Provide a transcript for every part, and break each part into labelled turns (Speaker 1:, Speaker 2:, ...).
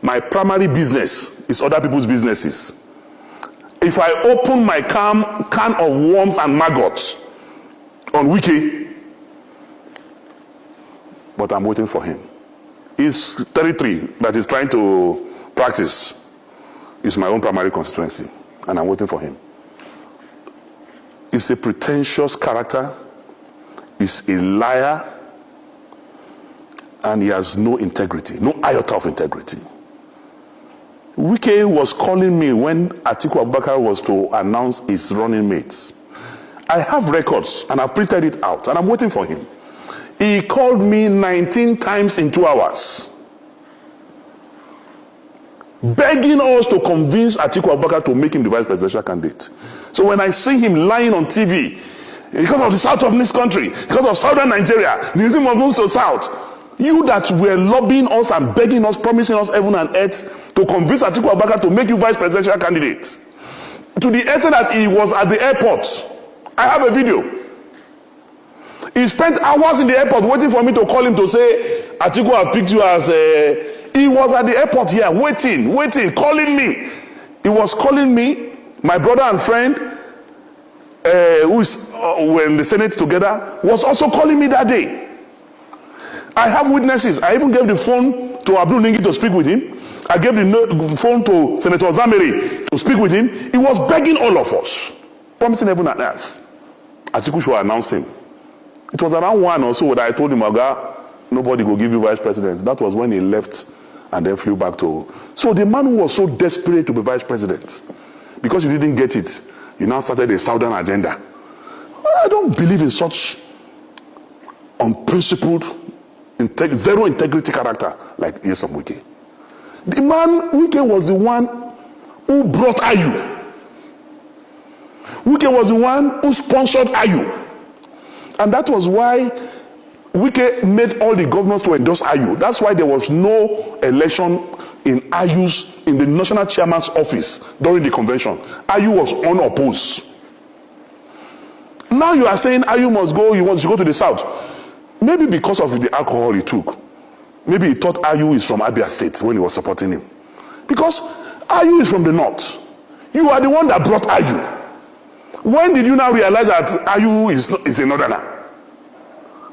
Speaker 1: My primary business is other people's businesses. If I open my can of worms and maggots on Wike, but I'm waiting for him. His territory that he's trying to practice is my own primary constituency, and I'm waiting for him. He's a pretentious character, he's a liar, and he has no integrity, no iota of integrity. Wike was calling me when Atiku Abubakar was to announce his running mates. I have records and I've printed it out and I'm waiting for him. He called me 19 times in 2 hours, begging us to convince Atiku Abubakar to make him the vice presidential candidate. So when I see him lying on TV, because of the south of this country, because of southern Nigeria, the Muslim moves to south, you that were lobbying us and begging us, promising us heaven and earth to convince Atiku Abubakar to make you vice presidential candidate, to the extent that he was at the airport. I have a video. He spent hours in the airport waiting for me to call him to say, Atiku have picked you as a... He was at the airport here, waiting, calling me. He was calling me, my brother and friend, who is were in the Senate together, was also calling me that day. I have witnesses. I even gave the phone to Abdul Ningi to speak with him. I gave the phone to Senator Zameri to speak with him. He was begging all of us, promising heaven and earth. Atiku should announce him. It was around 1 or so that I told him, Oga, nobody will give you vice president. That was when he left and then flew back to... So the man who was so desperate to be vice president, because you didn't get it, you now started a southern agenda. I don't believe in such unprincipled, zero integrity character like Nyesom Wike. The man, Wike was the one who brought Ayu. Wike was the one who sponsored Ayu. And that was why Wike made all the governors to endorse Ayu. That's why there was no election in Ayu's, in the national chairman's office during the convention. Ayu was unopposed. Now you are saying Ayu must go, he wants to go to the south. Maybe because of the alcohol he took. Maybe he thought Ayu is from Abia State when he was supporting him. Because Ayu is from the north. You are the one that brought Ayu. When did you now realize that Ayu is a northerner?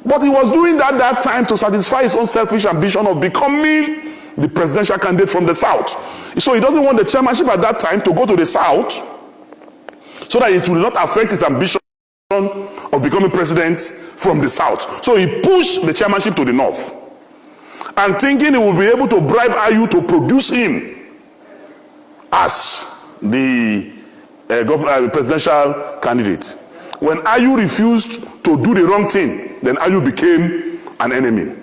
Speaker 1: But he was doing that time to satisfy his own selfish ambition of becoming the presidential candidate from the south. So he doesn't want the chairmanship at that time to go to the south so that it will not affect his ambition of becoming president from the south. So he pushed the chairmanship to the north and thinking he would be able to bribe Ayu to produce him as the presidential candidate. When Ayu refused to do the wrong thing, then Ayu became an enemy.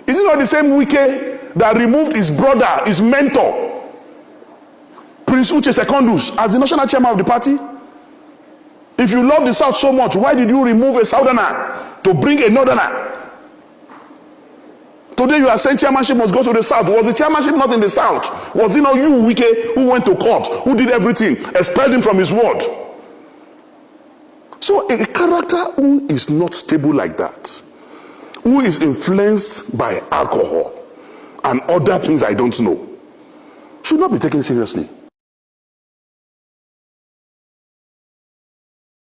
Speaker 1: Is it not the same Wike that removed his brother, his mentor, Prince Uche Secondus, as the national chairman of the party? If you love the South so much, why did you remove a Southerner to bring a Northerner? Today you are saying chairmanship must go to the South. Was the chairmanship not in the South? Was it not you, Wike, who went to court, who did everything, expelled him from his ward? So a character who is not stable like that, who is influenced by alcohol and other things I don't know, should not be taken seriously.